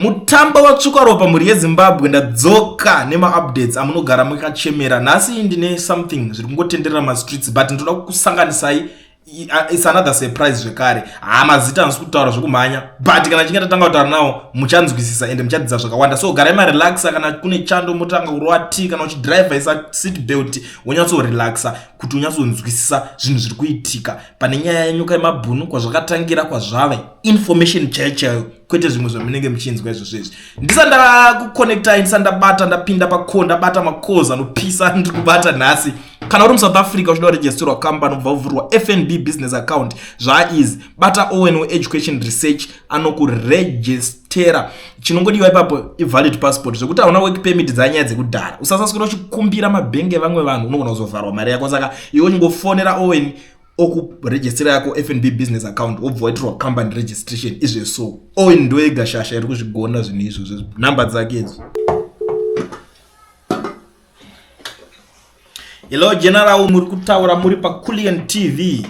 Mutamba watsvuka ropa muri yeZimbabwe ndadzoka nema-updates amunogara makachemera. Nhasi ndine something zviri kungotenderera mastreets but ndoda kukusanganisai. It's another surprise zvekare. Mazita handisi kutaura zvokumhanya but kana chinge tatanga kutaura nawo muchanzwisisa ende muchadzidza zvakawanda. So garai marelaxa kana kune chando motanga kurova tea kana uchidriver isa seat belt wonyatsorelaxa kuti unyatsonzwisisa zvinhu zviri kuitika pane nyaya yenyoka yemabhunu kwazvakatangira kwazvava information chaiyo kwete zvimwe zvamunenge muchinzwa izvozvo. Ndisanda kuconnecta ndisanda bata ndapinda pacall ndabata makoza anopisa ndiri kubata nhasi. Kana uri muSouth Africa uchida kuregisterwa company ubva uvhurwa FNB business account zvaizi bata Owen Education Research anokuregistera. Chinongodiwa ipapo ivalid passport zvekuti hauna work permit dzanyaya dzekudhara. Usasaswera uchikumbira mabhenge evamwe vanhu unogona kuzovharwa mari yako. Saka iwe unongofonera Owen okuregistera yako FNB business account wobva waitirwa company registration izveso. Owen ndoega shasha iri kuzvigona zvinhu izvozvo. Namba dzake idzi. Hello General, muri kutaura muri pa Kulian TV.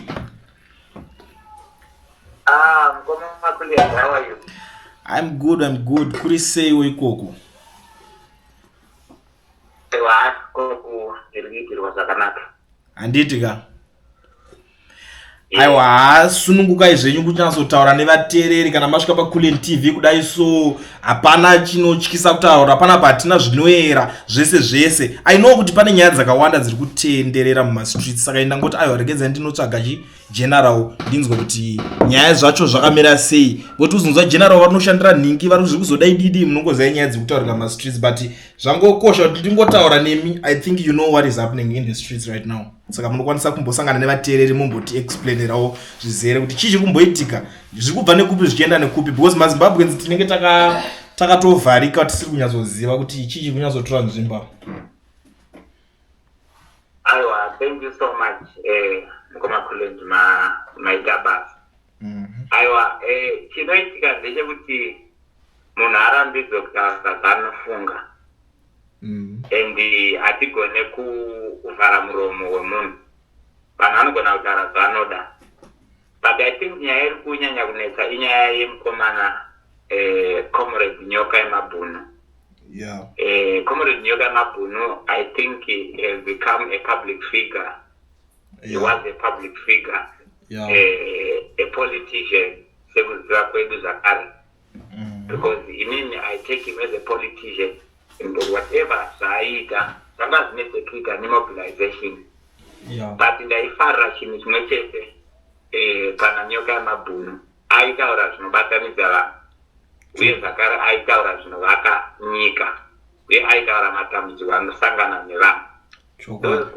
Mkoma Kulian, how are you? I'm good. Kuri sei wo ikoko? Ewa, koko irigirwa zvakanaka. Handiti ka? Aiwa, sunungukai zvenyu kuti nazotaura nevateereri kana masvika pa Kulian TV kudai so hapana chinotyisa kutaura, hapana patina zvinoera zvese. I know kuti pane nyaya dzakawanda dziri kutenderera mumastreets saka ndangoti aiwa regedza ndinotsvaga General ndinzwe kuti nyaya zvacho zvakamira sei. Kuti uzonzwa General vanoshandira nhingi vari kuzodai didi munongoziva nyaya dzekutaurira mastreets but zvangokosha kuti ndingotaura nemi. I think you know what is happening in the streets right now. Saka munokwanisa kumbosangana nevateereri mumboti explainerawo zvizere kuti chii chiri kumboitika, zviri kubva nekupi zvichienda nekupi, because maZimbabweans tinenge takatovharika tisiri kunyatsoziva kuti chii chiri kunyatsotora nzvimbo. Aiwa, thank you so much. Mkoma Kulian maita basa. Aiwa, chinoitika ndechekuti munhu arambidzwe kutaura zvaanofunga. And hatigone kuvhara muromo wemunhu. Vanhu vanogona kutaura zvavanoda. But I think nyaya iri kunyanya kunetsa inyaya yemukomana Comrade Nyoka yemabhunu. Comrade Nyoka yemabhunu, I think he has become a public figure. He was a public figure. A politician. Sekuziva kwedu zvakare. Because I take him as a politician. And whatever zvaita zvanga zvinetsekuita nemobilization. But ndaifarira chinhu chimwe chete pana Nyoka yemabhunu aitaura zvinobatanidza vanhu uye zvakare aitaura zvinovaka nyika uye aitaura matambudziko anosangana nevanhu.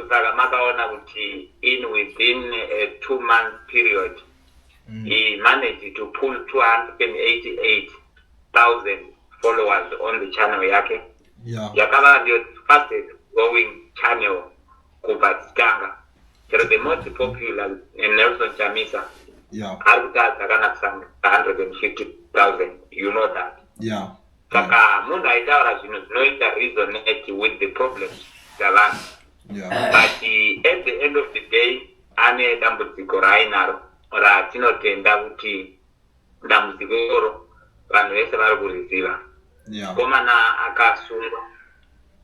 Saka makaona kuti within a 2-month period he managed to pull 288,000 followers on the channel yake. Yakava ndio fastest growing channel kubva titanga. Chero the most popular Nelson Chamisa ari kutadza kana kusanga 150,000. You know that. Saka munhu aitaura zvinhu zvinoita resonate with the problems dzavanhu. But at the end of the day ane dambudziko raainaro ratinotenda kuti dambudziko iroro vanhu vese vari kuriziva. Komana akasungwa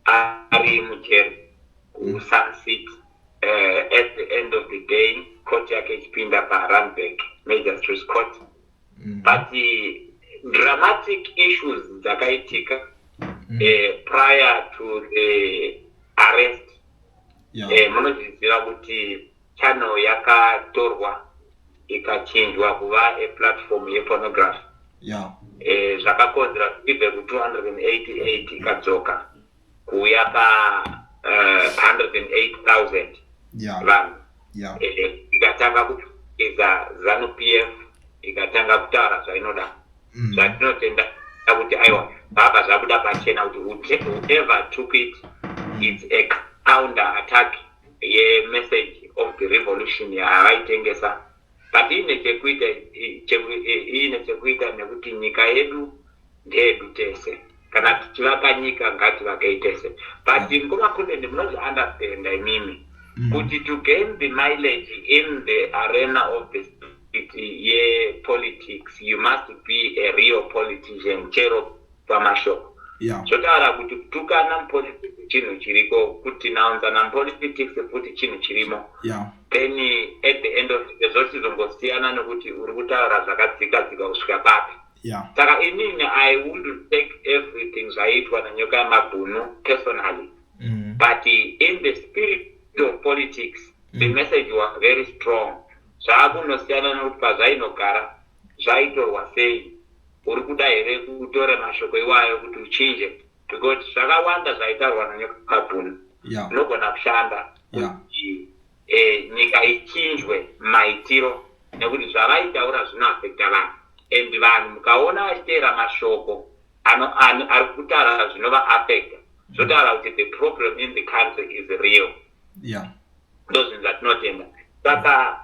ari mujeri kuSun City. At the end of the day court yake ichipinda paRandburg Magistrates Court. But dramatic issues dzakaitika prior to the arrest. Munozviziva kuti channel yakatorwa ikachinjwa kuva a platform yepornography. Zvakakonzera kubve ku 288 ikadzoka kuuya pa 108,000 vanhu. Ikatanga kuiza ZANU-PF ikatanga kutaura zvainoda. Zvatinotenda kuti aiwa baba zvabuda pachena kuti whoever took it, it's a counter attack message of the revolution yavaitengesa. But ine chekuita nekuti nyika yedu ndeyedu tese. Kana tichivaka nyika ngativakei tese. But Mkoma Kulian munozounderstand imimi kuti to gain the mileage in the arena of the politics, you must be a real politician. Chero pamashoko. Zvotaura kuti kutukana mupolitics chinhu chiriko, kuti naunzana mupolitics futi chinhu chirimo. Then at the end of the zvozongosiyana nekuti uri kutaura zvakadzika kusvika papi. Saka inini I wouldn't take everything zvaitwa nanyoka yamabhunu personally. But in the spirit of politics, the message was very strong. Zvakunosiyana nekuti pazvainogara zvaitorwa sei, uri kuda here kutora mashoko iwayo kuti uchinje, because zvakawanda zvaitarwa nanyoka yamabhunu nogona kushanda kuti nyika ichinjwe maitiro, nekuti zvavaitaura zvinoafekta vanhu. And vanhu mukaona vachiteera mashoko ari kutaura zvinova affecta, zvotaura kuti the problem in the country is real. Ndozvinhu zvatinotenda. Saka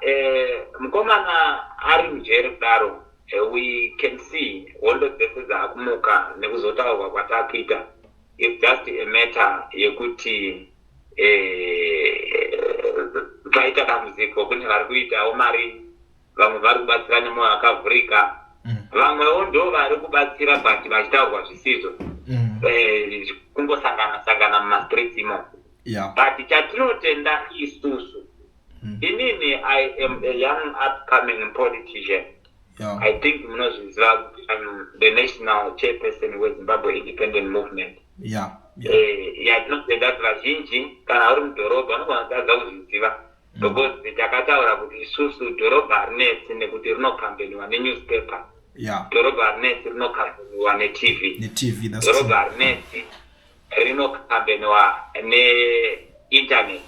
mukomana ari mujeri kudaro, we can see hondo dzese dzakumuka nekuzotaurwa kwatakuita. It's just a matter yekuti twaita dambudziko, kune vari kuitawo mari, vamwe vari kubatsira nemoyo wakavhurika, vamwewo ndo vari kubatsira but vachitaurwa zvisizvo, kungosangana mumastreets imo. But chatinotenda isusu, inini I am a young upcoming politician. I think munozviziva kuti I'm the national chairperson weZimbabwe Independent Movement. Yatinotenda kuti vazhinji kana uri mudhorobha vanogona kutadza kuzviziva, because takataura kuti isusu dhorobha harinetsi nekuti rinokambeniwa nenewspaper, dhorobha harinetsi rinokambeniwa neTV, dhorobha harinetsi rinokambeniwa neinternet.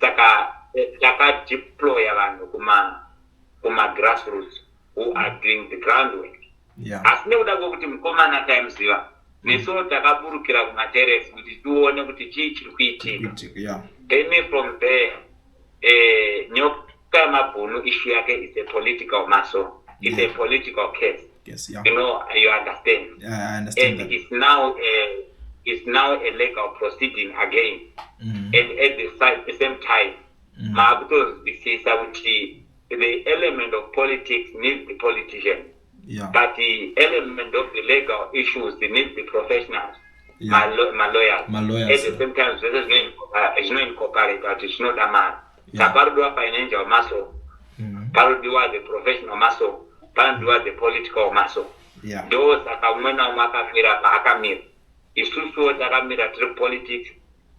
Saka takadeploya vanhu kuma grassroots who are doing the groundwork. Asi nekuda kwokuti mukomana taimuziva, nesuwo takaburukira kumateresi kuti tione kuti chii chiri kuitika. Then from there, nyoka yamabhunu issue yake is a political muscle. It's a political case. You understand? I understand. And it's now a legal proceeding again. And at the same time, the element of politics needs the politician. But the element of the legal issues needs the professionals, my lawyers. At the same time, it's not incorporated, but it's not a man. Parudiwa financial muscle, parudiwa the professional muscle, parudiwa the political muscle. Those akamwena makamira paakamira. Isusu takamira tiri politics.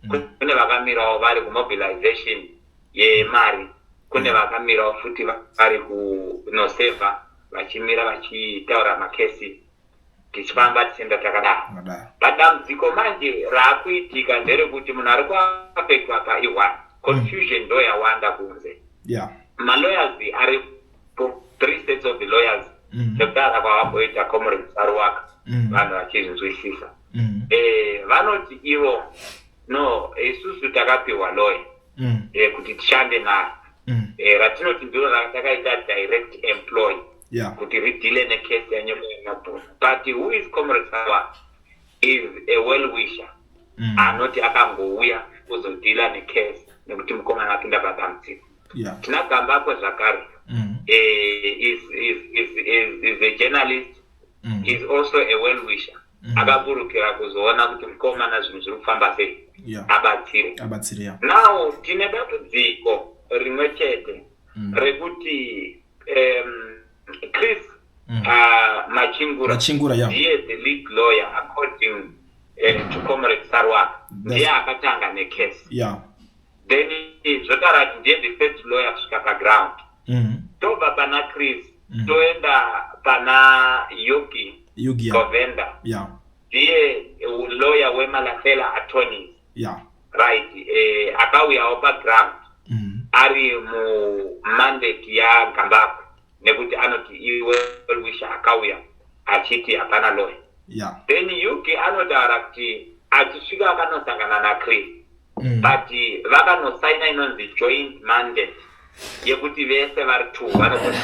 Kune vakamirawo vari kumobilization yemari. Kune vakamirawo futi vari kunoseva vachimira vachitaura makesi tichifamba tichienda takadaro. Dambudziko manje raakuitika nderekuti munhu ari kuafektwa paiwana. Confusion ndo yawanda kunze. Malawyers are 3 sets of the lawyers. Sekutara kwavamboita Comrade Saruwaka, vanhu vachizvinzwisisa. Vanoti ivo no isusu takapiwa lawyer kuti tishande naye. Ratinoti ndiro ratakaita direct employ kuti ridile nekesi yanyoka yamabhunu. But who is Comrade Saruwaka is a well wisher. Anoti akangouya kuzodila nekesi nekuti mukomana apinda padambudziko. Tinagambako zvakare, is a journalist. He's also a well wisher. Akaburukira kuzoona kuti mukomana zvinhu zviri kufamba sei, abatsire. Now tine dambudziko rimwe chete rekuti Chris Machingura ndiye the lead lawyer according to Comrade Saruwaka, ndiye akatanga nekesi. Then zvotaura kuti ndiye the first lawyer kusvika paground. Tobva pana Chris toenda pana Yogi Govenda, ndiye lawyer weMalafela attorneys. Right, akauyawo paground ari mumandate yaGambako nekuti anoti iwe wisha akauya achiti hapana lawyer. Then Yuki anotaura kuti achisvika akanosangana naChris, but vakanosaina inonzi joint mandate yekuti vese vari 2 vanogona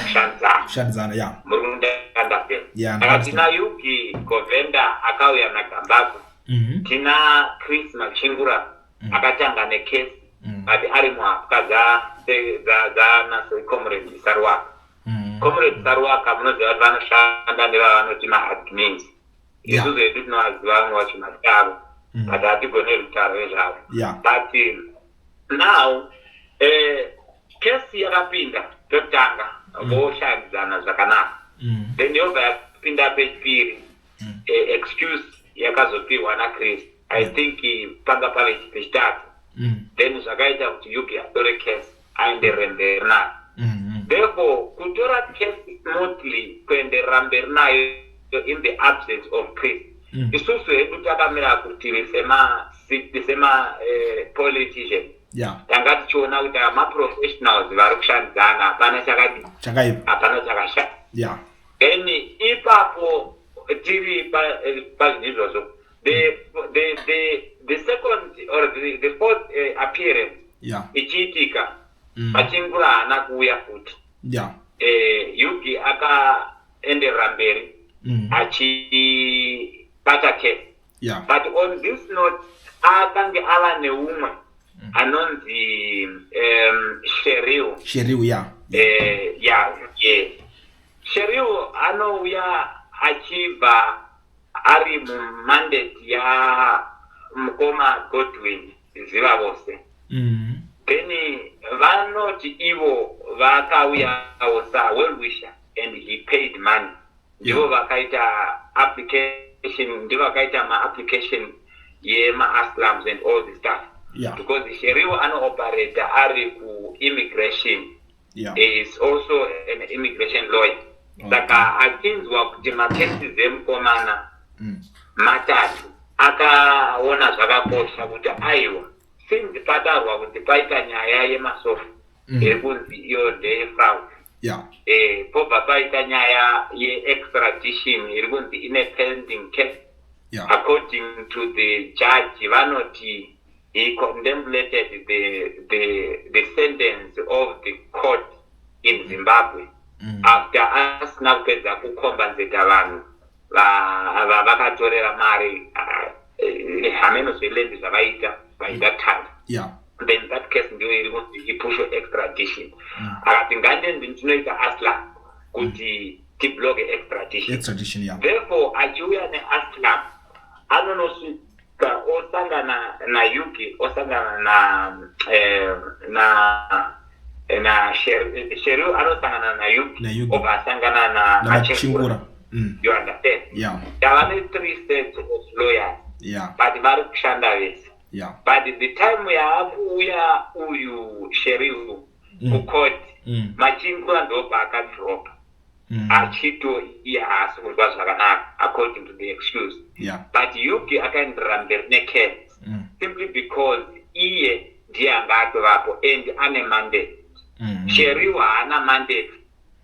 kushandzana. Muri kundaunderstand? Saka tina Yuki Govenda akauya naGambako, tina Chris Machingura akatanga nekesi but ari muhapwa dzanase Comrade Saruwaka. Comrade Saruwaka munoziva kuti vanoshanda nevavanoti maadmins. Isu zedu tinowaziva vamwe vacho mataro but hatigone rutaro vezvavo. But now kesi yakapinda totanga voshandidzana zvakanaka. Then yobva yapinda pechipiri excuse yakazopiwa naChris. I think panga pave pechitatu. Then zvakaita kuti Yuki atore case aenderere mberi nayo. Therefore kutora case smoothly kuenderera mberi nayo in the absence of Chris. Isusu hedu takamira kuti sema politician. Tanga tichiona kuti maprofessionals vari kushandidzana hapana hapana chakashata. Then ipapo tiri pazvinhu izvozvo the second or the fourth appearance ichiitika Machingura haana kuuya futi. Yuki akaenderera mberi achibata case. But on this note akange ava neumwe anonzi Sheriu. Sheriu anouya achibva ari mumandate yaMukoma Godwin ziva vose. Then vanoti ivo vakauyawo well-wisher and he paid money. Ndivo vakaita application, ndivo vakaita ma-application yema-aslams and all the stuff. Because Sheriu ano-operator ari ku-immigration. Is also an immigration lawyer. Saka achinzwa kuti makesi zemukomana matatu akaona zvakakosha kuti aiwa since patarwa kuti paita nyaya yemasofa ekunzi iyo ndeyefraud pobva paita nyaya ye-extradition iri kunzi ine pending case. According to the judge vanoti he contemplated the sentence of the court in Zimbabwe after asina kupedza kukombenzeta vanhu vakatorera mari hameno zveland zvavaita by that time. Then that case ndiyo iri kuti ipushwe extradition. Akati ngandenzi ndinoita aslam kuti tibloge extradition. Therefore achiuya neaslam anonosvika osangana naYuki osangana na Sheriu anosangana naYuki obasangana na Machingura. You understand? There are 3 sets of lawyers. But vari kushanda vese. But the time yakuuya uyu Sheriu kucourt Machingura ndobva akadropa achito iye haasi kunzwa zvakanaka according to the excuse. But Yuki akaenderera mberi necase simply because iye ndiye anga atovapo and ane mandate. Sheriu haana mandate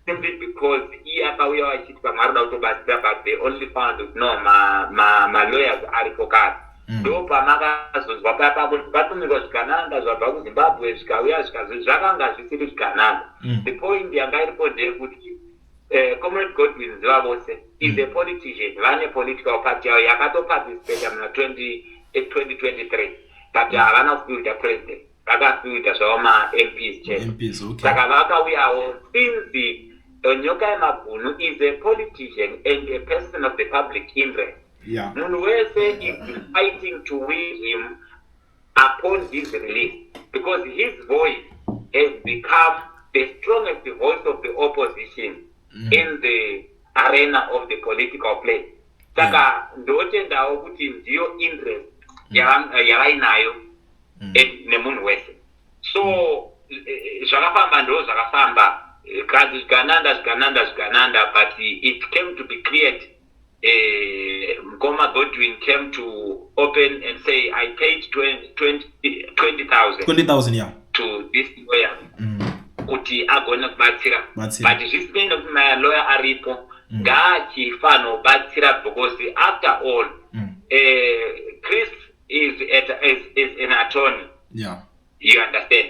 simply because iye akauya vachiti pamwe ari kuda kutobatsira but they only found that no ma-lawyers aripo kare. Ndo pamakazonzwa papa kuti patumirwa zvikananda zvabva kuZimbabwe zvikauya zvikazi zvakanga zvisiri zvikananda. The point yanga iripo ndeyekuti Comrade Godwin ziva vose is a politician. Vane political party yavo yakatoparticipate muna 2023 but havana kuita president, vakakuita zvavo ma-MPs chete. Saka vakauyawo since nyoka yemabhunu is a politician and a person of the public interest. Munhu wese is fighting to win him upon his release because his voice has become the strongest voice of the opposition in the arena of the political play. Saka ndotendawo kuti ndiyo interest yavainayo nemunhu wese. So zvakafamba ndo zvakafamba kazi zvikananda but it came to be cleared. Mukoma Godwin came to open and say I paid 20,000 to this lawyer kuti agone kubatsira. But zvisinei nekuti lawyer aripo ngaachifanira kubatsira because after all Chris is an attorney. You understand?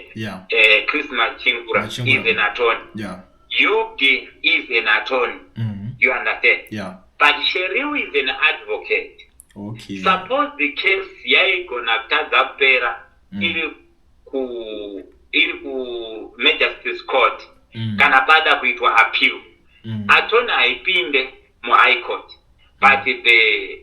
Chris Machingura is an attorney. Yuki is an attorney. You understand? But Sheriu is an advocate. Suppose the case yaigona kutadza kupera iri ku Majesty's Court kana pada kuitwa appeal. Attorney haipinde mu High Court. but the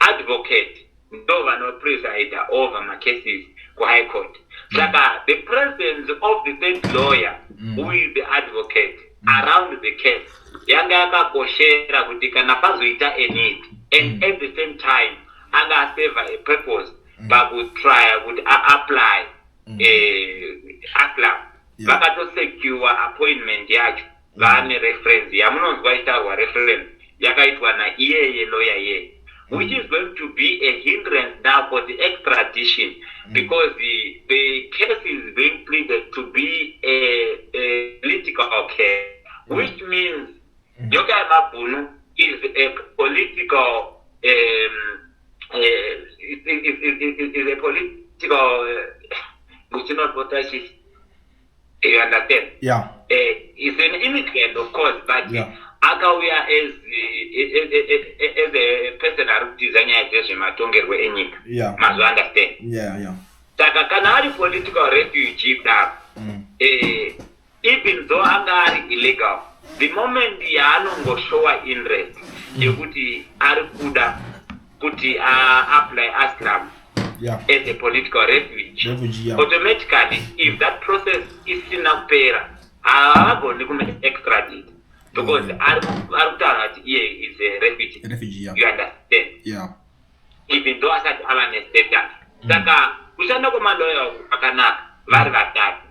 advocate ndo vanopresida over macases ku-high court. Saka the presence of the third lawyer who is the advocate around the case yanga yakakoshera kuti kana pazoita a need and at the same time anga serve a purpose pakutry kuti apply aslam vakatosecure appointment yacho vane reference yamunonzwa itarwa reference yakaitwa naiyeye lawyer yeye, which is going to be a hindrance now for the extradition because the case is being pleaded to be a political case, which means Yokai Mabunu is a political is a political which is not what I see. You understand? Yeah. It's an immigrant, of course, but akauya as a person arikutizanya zvezvematongerwo enyika. Mazo understand? Saka kana ari political refugee now, even though anga ari illegal, the moment yaanongoshowa interest yekuti ari kuda kuti apply asylum as a political refugee, automatically if that process is sinapera haagoni kume extradite because arikutaura kuti iye is a refugee. You understand? Even though asati ava nestatus. Saka kushanda kwemaloya kwakanaka vari vatatu.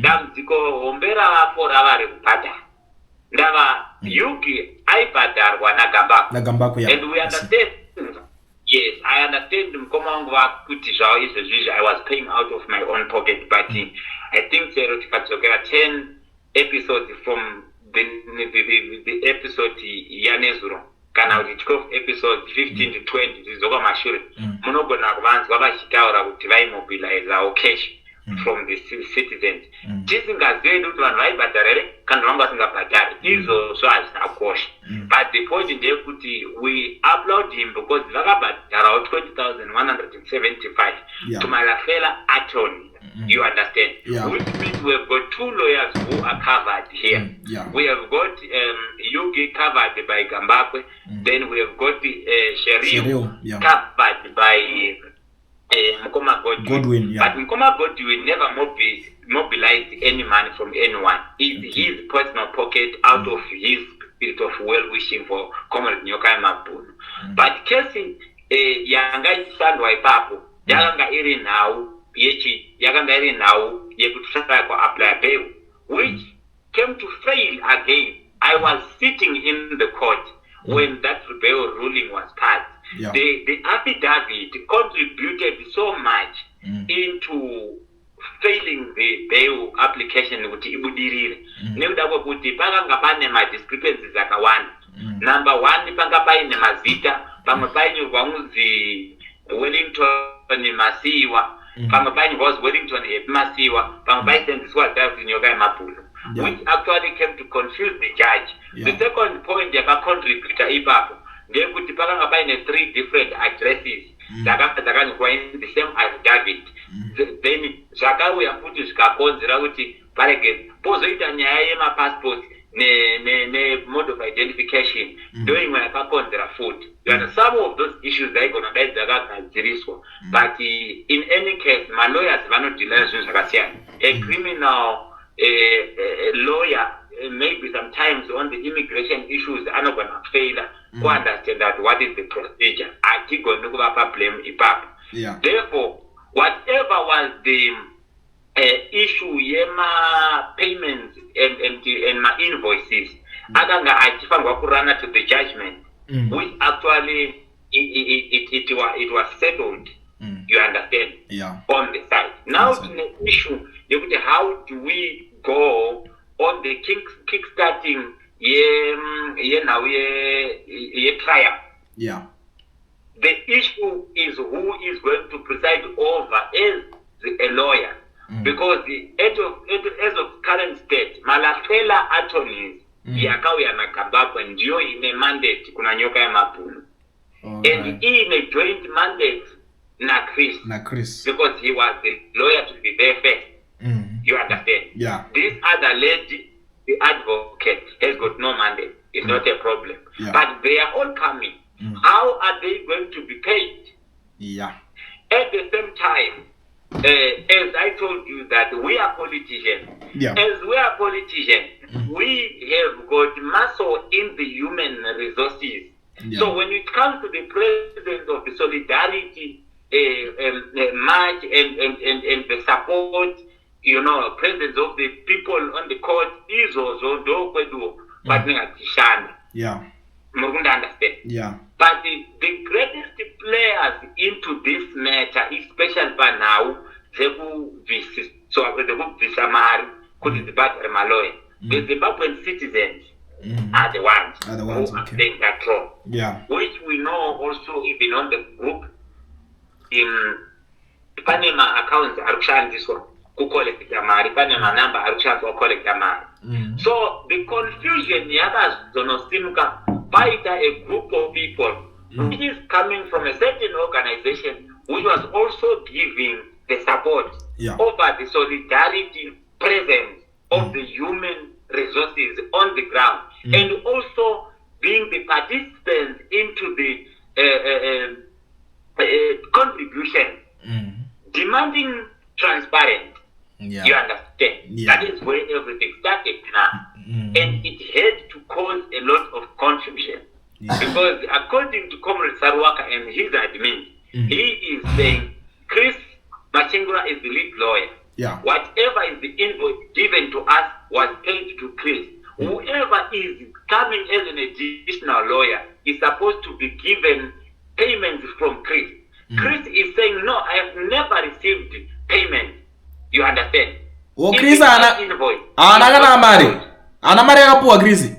Damdziko hombe ravapo ravari kubhadhara. Ndava Yuki aibhadharwa naGambako. And we understand. Yes, I understand mukoma wangu vakuti zvavo izvezvizvi I was paying out of my own pocket, but I think chero tikadzokera 10 episodes from the episode yanezuro kana kuti 12 episodes 15 to 20 tizokwa mashure munogona kuvanzwa vachitaura kuti vaimobilizawo cash from the citizens tisingazivi kuti vanhu vaibhadhara here kana vanga vasingabhadhari izvozvo hazvinakosha, but the point ndeyekuti we upload him because vakabhadharawo 20,175 to Malafela attorney. You understand? Which means we have got two lawyers who are covered here. We have got Yugi covered by Gambakwe, then we have got Sheryl covered by Mukoma Godwin. But Mukoma Godwin never mobilized any money from anyone. It's his personal pocket out of his spirit of well-wishing for Comrade Nyokai Mabunu. But kesi yanga isandwa ipapo yanga iri now yakanga iri now yekutsaka kwa apply bail, which came to fail again. I was sitting in the court when that bail ruling was passed. The affidavit contributed so much into failing the bail application kuti ibudirire nekuda kwekuti pakanga pane madiscrepancies akawanda. Number one, panga paine mazita pamwe painyorwa kunzi Wellington Masiwa, pamwe painyorwa kunzi Wellington Masiwa, pamwe paisenzeswa David Nyokai Mabunu, which actually came to confuse the judge. The second point yakacontributa ipapo ndeyekuti pakanga paine 3 different addresses dzakanyorwa in the same affidavit. Then zvakauya futi zvikakonzera kuti parege pozoita nyaya yemapassport ne mode of identification ndo imwe yakakonzera futi. Some of those issues daigona dai dzakagadziriswa, but in any case malawyers vanodila zvinhu zvakasiyana. A criminal lawyer maybe sometimes on the immigration issues anogona fail to understand that what is the procedure, atigoni kuvapa blame ipapo. Therefore whatever was the issue yema payments and my invoices akanga achifanirwa kurana to the judgment, which actually it was settled. You understand? On the side. Now to the issue yekuti how do we go on the kickstarting trial. The issue is who is going to preside over as a lawyer, because as of current state Malafela attorneys yakauya naGambakwe ndiyo ine mandate kuna Nyokai Mabunu, and ine joint mandate na Chris because he was the lawyer to be there first. You understand? This other lady, the advocate, has got no mandate. It's not a problem. But they are all coming how are they going to be paid? Yeah. At the same time, as I told you that we are politicians. Yeah. As we are politicians, we have got muscle in the human resources. Yeah. So when it comes to the presence of the solidarity march and the support, presence of the people on the court, yeah. Understand? Yeah. But the greatest players into this matter, especially by now, the Zimbabwean citizens are the ones who are playing that role. Yeah. Which we know also even on the group in Panama accounts are this one. Collect Mari, Panama number are chance or collect Mari. So the confusion by a group of people which is coming from a certain organization which was also giving the support over the solidarity presence of the human resources on the ground and also being the participants into the contribution, demanding transparent. Yeah. You understand? Yeah. That is where everything started now. And it had to cause a lot of confusion. Yeah. Because according to Comrade Sarwaka and his admin, he is saying Chris Machingura is the lead lawyer. Yeah. Whatever is the invoice given to us was paid to Chris. Whoever is coming as an additional lawyer is supposed to be given payments from Chris. Chris is saying, no, I have never received payment. You understand? Oh, Chris invoice. Ana mari akapuwa Chris.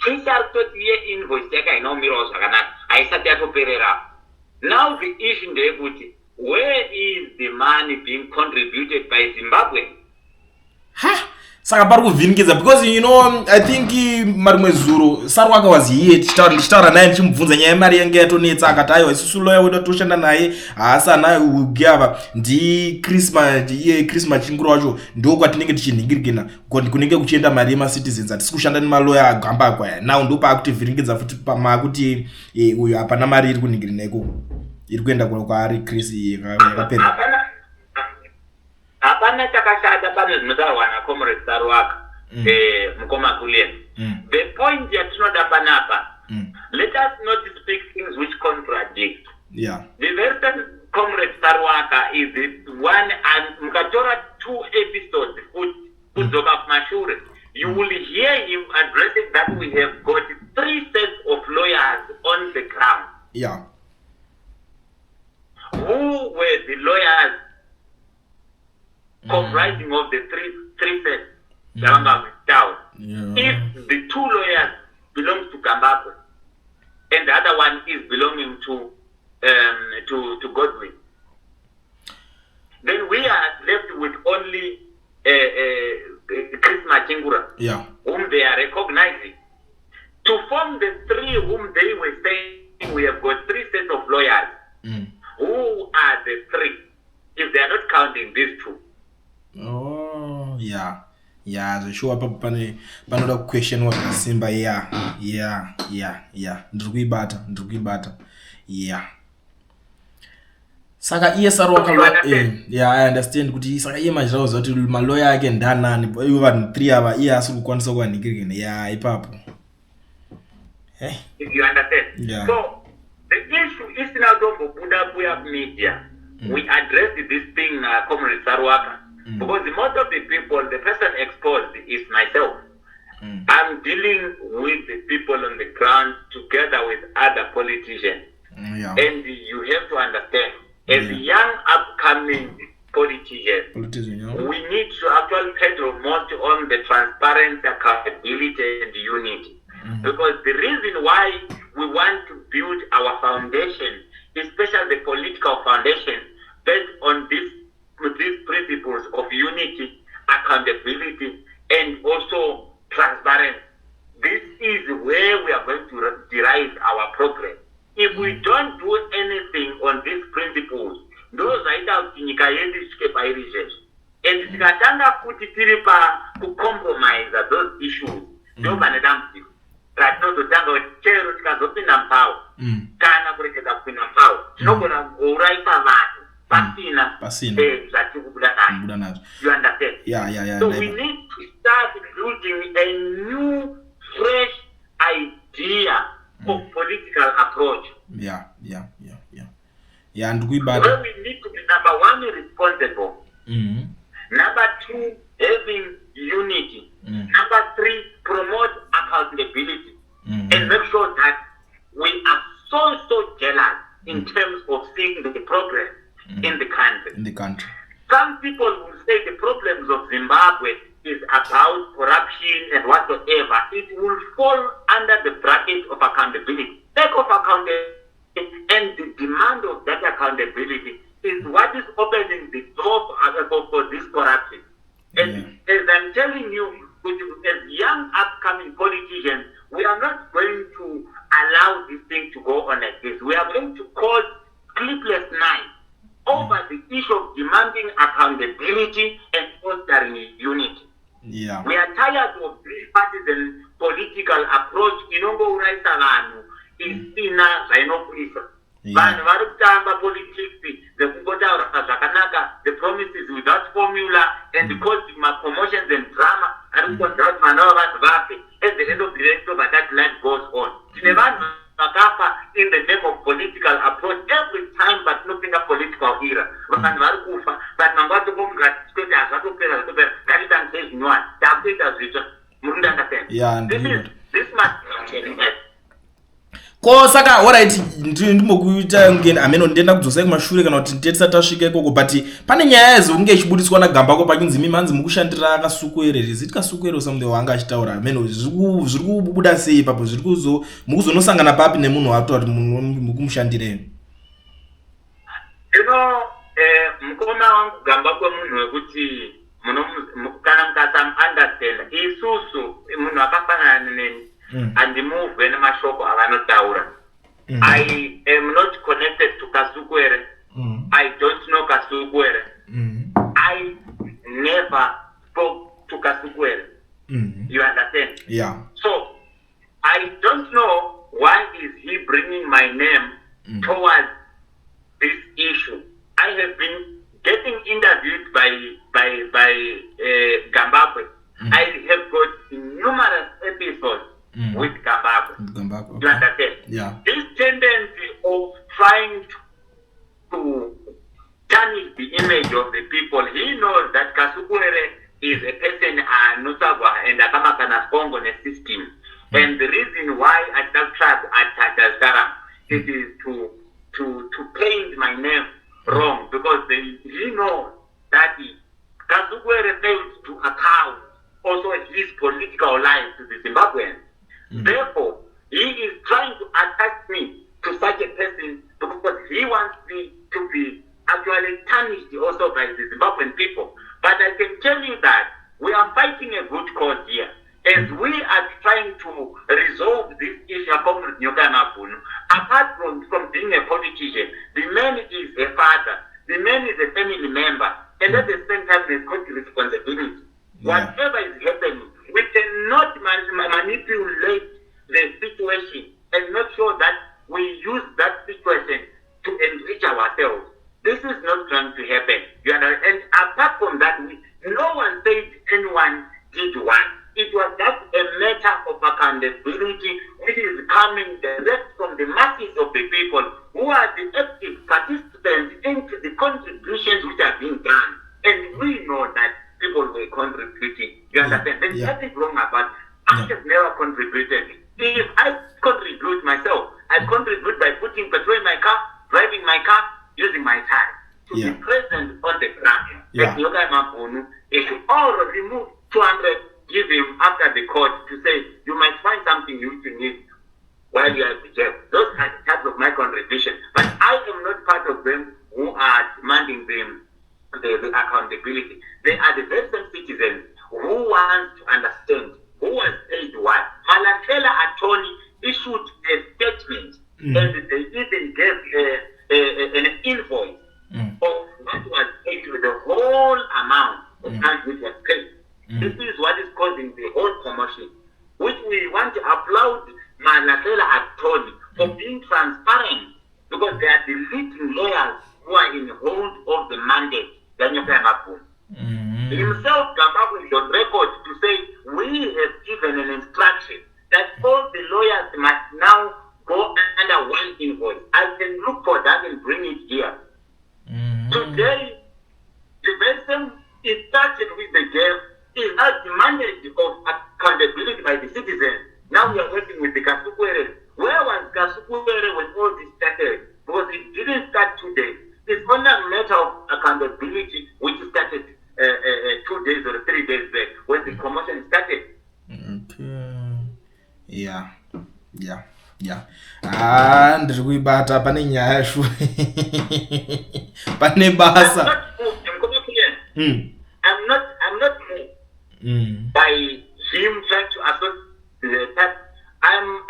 Chris artoti ye invoice yaka inomiro zvakanaka. Aisati yatoperera. Now the issue ndeyekuti, where is the money being contributed by Zimbabwe? Saka pari kuvhinikidza because I think marimwe zuro Sarwaka was here tichitaura naye ndichimubvunza nyaya yemari yange yatonetsa akati aiwa isusu loya wedu toshanda naye haasi anaye ugiava Chris Machingura wacho ndo kwatinenge tichinhingirikana kunenge kuchienda mari yemacitizens hatisi kushanda nemaloya agamba akwaya now ndo paakutivhiringidza futi pamakuti uyu hapana mari iri kunhingiri naiko iri kuenda kwaari Chris yakapera. Hapana chakashata pane zvinotaurwa naComrade Sarwaka mukoma Kulen. The point yatinoda panapa, let us not speak things which contradict. Yeah. The very time Comrade Sarwaka is the one, and mukatora 2 episodes kudzoka kumashure, you will hear him addressing that we have got 3 sets of lawyers on the ground. Yeah. Who were the lawyers comprising of the three sets down? If the 2 lawyers belong to Zimbabwe and the other one is belonging to Godwin, then we are left with only Chris Machingura, whom they are recognizing. To form the 3 whom they were saying we have got 3 sets of lawyers. Who are the 3 if they are not counting these 2? Oh, yeah. Zveshuwa papo panoda kuquestion wakasimba. Ndiri kuibata. Yeah. Saka iye Sarwaka I understand kuti saka iye majirawo zoti maloya ake ndanani ivo vanhu 3 ava iye asi kukwanisa kuvanhingirikana ipapo. You understand? Yeah. So the issue is now to media. We addressed this thing, Comrade Sarwaka. Because most of the people, the person exposed is myself. I'm dealing with the people on the ground together with other politicians. And you have to understand, as young upcoming politicians, we need to actually pedal more on the transparency, accountability, and unity. Because the reason why we want to build our foundation, especially the political foundation, based on these principles of unity, accountability, and also transparency. This is where we are going to derive our progress. If we don't do anything on these principles, those are out in and tikatanga kuti tiri pa to compromise those issues. ratinozotanga kuti chero tikazopinda mupawo kana kurekeza kupinda mupawo tinogona kuuraisa vanhu pasina zvatiri kubuda nazvo. You understand? Yeah. So we need to start building a new, fresh idea of political approach. Yeah. And we need to be number one, responsible. Number two, having unity. Number three, promote accountability. And make sure that we are so jealous in terms of seeing the progress in the country. Some people will say the problems of Zimbabwe is about corruption and whatsoever. It will fall under the bracket of accountability. Lack of accountability and the demand of that accountability is what is opening the door for this corruption. And as I'm telling you, as young upcoming politicians, we are not going to allow this thing to go on like this. We are going to cause sleepless nights over the issue of demanding accountability and fostering unity. Yeah. We are tired of this partisan political approach. Inongo uraisa vanhu isina zvainokuisa. Vanhu vari kutamba politics dzekungotara zvakanaka, the promises without formula, and causing promotions and drama. Ari kukonzera kuti vana vavanhu vafe. At the end of the day, so that life goes on. Tine vanhu vakafa in the name of political approach every time, but nothing a political era. Vanhu vari kufa, but mangwato kumugati kuti hazvatopera ngatitange zvinywani. Takuita zvitsva. Muri understand? Yeah, this must be ko saka alright ndimokuita ngeni ameno ndenda kudzosa kumashure kana kuti ndetsa tasvika ikoko, but pane nyaya yezokunge ichibudiswa nagambako pachinzi mimanzi mukushandira akasukuere riziti kasukuere something wanga achitaura ameno zviri kubuda sei ipapo mukuzonosangana papi nemunhu watoa kuti mukumushandireni. Mukoma wangu gamba kwemunhu wekuti kana mukasamuunderstand isusu munhu akafanana neni andimuve nemashoko avanotaura. I am not connected to Kasukwere. I don't know Kasukwere. I never spoke to Kasukwere. You understand? Yeah. So I don't know why is he bringing my name towards this issue. I have been getting interviewed by Gambakwe. I have got numerous episodes with Gambakwe. You understand? Yeah. This tendency of trying to tarnish the image of the people, he knows that Kasukwere is a person Nusagwa and Akamakana Congo system. And the reason why I try to attack Azara it is to paint my name wrong, because he knows that Kasukwere fails to account also his political life to the Zimbabweans. Therefore, he is trying to attach me to such a person because he wants me to be actually tarnished also by the Zimbabwean people. But I can tell you that we are fighting a good cause here. As we are trying to resolve this issue apart from being a politician, the man is a father, the man is a family member, and at the same time there's got responsibility. Whatever is happening, we cannot manipulate the situation and make sure that we use that situation to enrich ourselves. This is not going to happen. And apart from that, no one said anyone did one. It was just a matter of accountability which is coming direct from the masses of the people who are the active participants into the contributions which are being done. And we know that people were contributing. You understand? There's nothing wrong about it. I have never contributed. If I contribute myself, I contribute by putting petrol in my car, driving my car, using my time to be present on the ground. Like Yoga Mapunu, if you all remove 200, give him after the court to say, you might find something you need while you are in jail. Those are the types of my contribution. But I am not part of them who are demanding the accountability. They are the very same citizens who want to understand who was paid what. Malakela attorney issued a statement and they even gave an invoice of what was paid to the whole amount of money which was paid. This is what is causing the whole commotion, which we want to applaud are the leading lawyers who are in hold of the mandate. Himself, Gambagwe is on record to say, we have given an instruction that all the lawyers must now go under one invoice. I can look for that and bring it here. Today, the person is started with the game. It has demanded of accountability by the citizens. Now we are working with the Kasukwere. Where was Kasukwere when all this started? Because it didn't start today. It's only a matter of accountability which started 2 days or 3 days back when the commotion started. Okay. Yeah. Ndiri kuibata pane nyaya shu. Pane basa. I'm not moved by him trying to associate that. I'm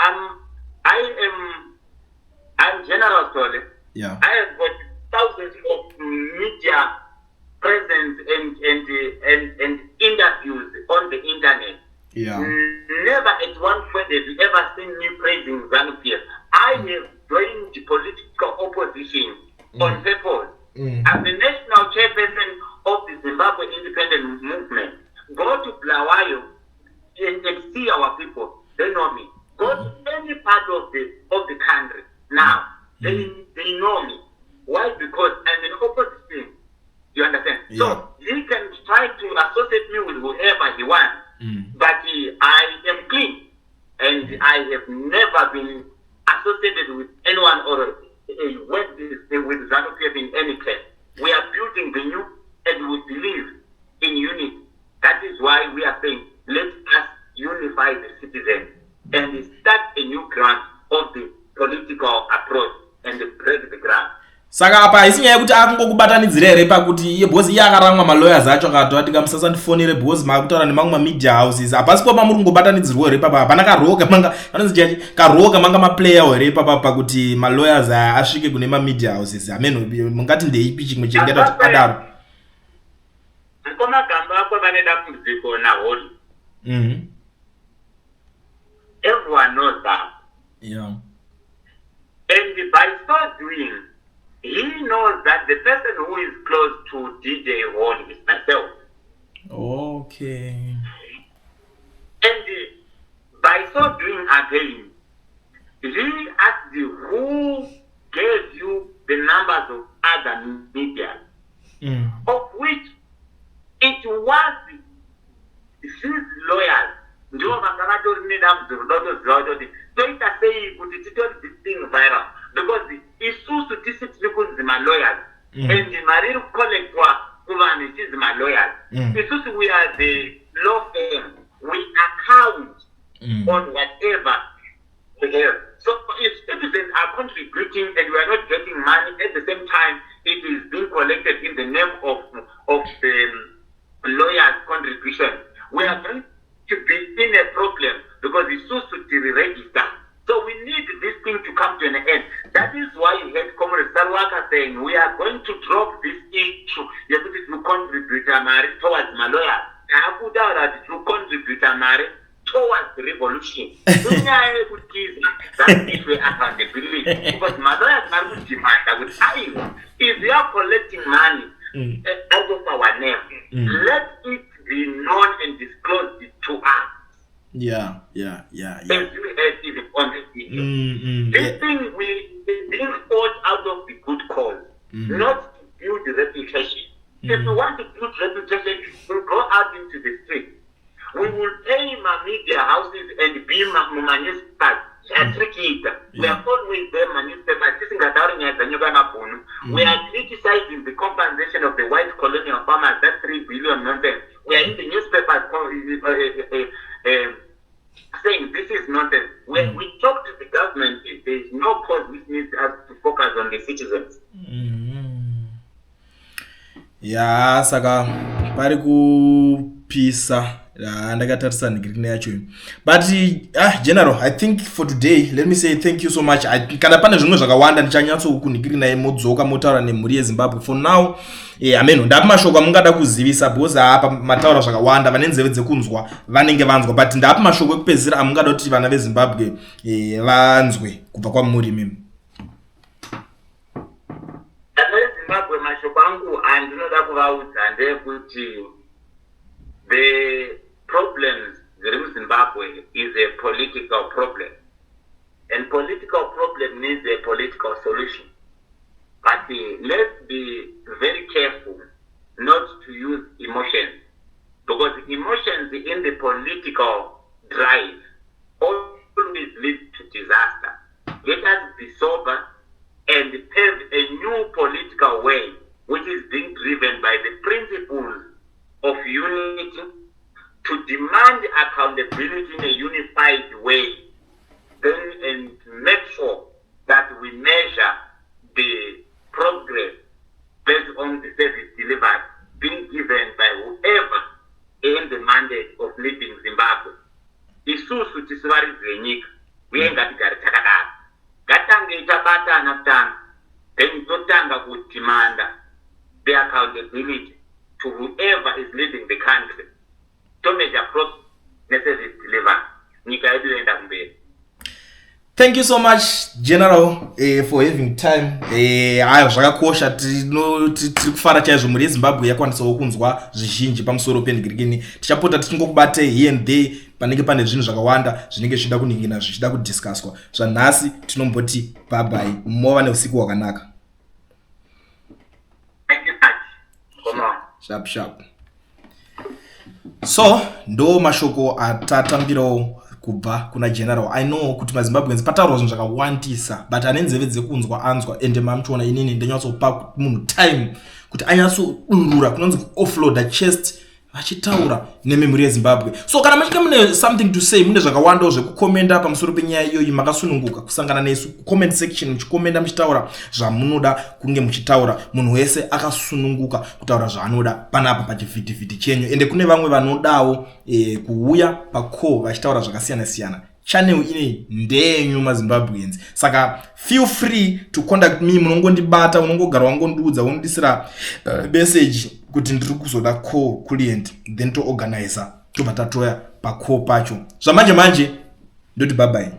General Sole. Yeah. I have got thousands of media presence and interviews on the internet. Yeah. Never at one point have you ever seen me praising ZANU-PF. I have joined the political opposition on purpose. I'm the national chairperson of the Zimbabwe Independent Movement. Go to Bulawayo and see our people. They know me. Go to any part of the country now. They know me. Why? Because I'm an opposition. You understand? Yeah. So he can try to associate me with whoever he wants. But I am clean. And I have never been associated with anyone or with ZANU-PF in any case. We are building the new and we believe in unity. That is why we are saying, let us unify the citizens and start a new ground of the political approach and break the ground. Saka apa isinyaya kuti akungokubatanidzira here pakuti iye bhosi iye akaramwa malawyers acho akatova tikamusasandifonere bhosi makutaura nemamwe media houses apasipo pamuri kungobatanidzirwa here papa hapana karoka manga anonzi karoka manga maplayer here papa pakuti malawyers aya asvike kune mamedia houses ameno mungati ndeipi chimwe chingeta kuti adaro Nkomagamba akwe vaneda kumuziko na holi. Everyone knows that. Yeah. And by so doing, he knows that the person who is close to DJ Hall is myself. Okay. And by so doing again, he asked you who gave you the numbers of other media, of which it was his lawyers. So it say this thing viral because Isusu Tisitlikun is my lawyers and the Marine Collector is my lawyers. Isusu, we are the law firm. We account on whatever we have. So if citizens are contributing and we are not getting money at the same time, it is being collected in the name of the lawyers' contribution. We are going to be in a problem because it's so to register. So we need this thing to come to an end. That is why you heard Comrade Sarwaka saying we are going to drop this issue. You have to contribute towards my lawyer. I put out that to contribute towards the revolution. That is where accountability. Because my lawyers are going to demand. I would tell you, if we are collecting money out of our name, let it be known and disclosed to us. Yeah. This thing is being fought out of the good cause, not to build reputation. If we want to build reputation, we'll go out into the street. We will pay my media houses and be my municipal. We are always there, municipal. We are criticizing the compensation of the white colonial farmers, that 3 billion nonsense. We are in the newspapers saying this is nonsense. When we talk to the government, there is no cause which needs us to focus on the citizens. Yeah, saka pari kupisa ndakatarisa ndigirikine yacho. But general, I think for today, let me say thank you so much. Kana pane zvimwe zvakawanda ndichanyatso kunigirina yemodzoka motaura nemhuri yeZimbabwe. For now, ameno ndapi mashoko amungada kuzivisa because apa mataura zvakawanda vane nzeve dzekunzwa vanenge vanzwa, but ndapi mashoko ekupedzisira amungada kuti vana veZimbabwe vanzwe kubva kwamuri mimi. Zimbabwe mashoko angu andinoda kuvaudza ndekuti the problems zviri muZimbabwe is a political problem, and political problem needs a political solution. But let's be very careful not to use emotions, because emotions in the political drive always lead to disaster. Let us be sober and pave a new political way which is being driven by the principles of unity, to demand accountability in a unified way, then and make sure that we measure the progress based on the service delivered being given by whoever in the mandate of leading Zimbabwe. Isusu tisivaridze nyika uye ngatigare takadaro, ngatange tabatana kutanga, then totanga kudimanda the accountability to whoever is leading the country to measure progress service delivered. Nyika yedu yoenda kumberi. Thank you so much, General, for having time. Hayo zvakakosha, tirikufara chaizvo mhuri yeZimbabwe yakwanisawo kunzwa zvizhinji pamusoro penhigirikini. Tichapota tichingokubate here and there panenge pane zvinhu zvakawanda zvinenge zvichida kuningina zvichida kudiscusswa. Zvanhasi tinomboti bye bye. Mova neusiku hwakanaka. Thank you much. Come on. Sharp sharp. So ndo mashoko atatambirawo kubva kuna General. I know kuti maZimbabweans pataurwa zvinhu zvakawandisa, but ane nzeve dzekunzwa anzwa, ende mamuchiona inini ndanyatsopa munhu time kuti anyatsodurura, kunonzi offload chest vachitaura nememuri yeZimbabwe. So kana machinge mune something to say, mune zvakawanda zvekukomenda pamusoro penyaya iyoyi, makasununguka kusangana nesu comment section muchikomenda muchitaura zvamunoda kunge muchitaura. Munhu wese akasununguka kutaura zvaanoda panapa pachivhitivhiti chenyu, ende kune vamwe vanodawo kuuya pako vachitaura zvakasiyana siyana. Channel ine ndenyu maZimbabweans, saka feel free to contact me. Munongondibata, unongogara wangondiudza, wonodisira message kuti ndiri kuzoda call client, then to organize tobva tatoya pa call pacho. Zvamanje manje ndoti bye bye.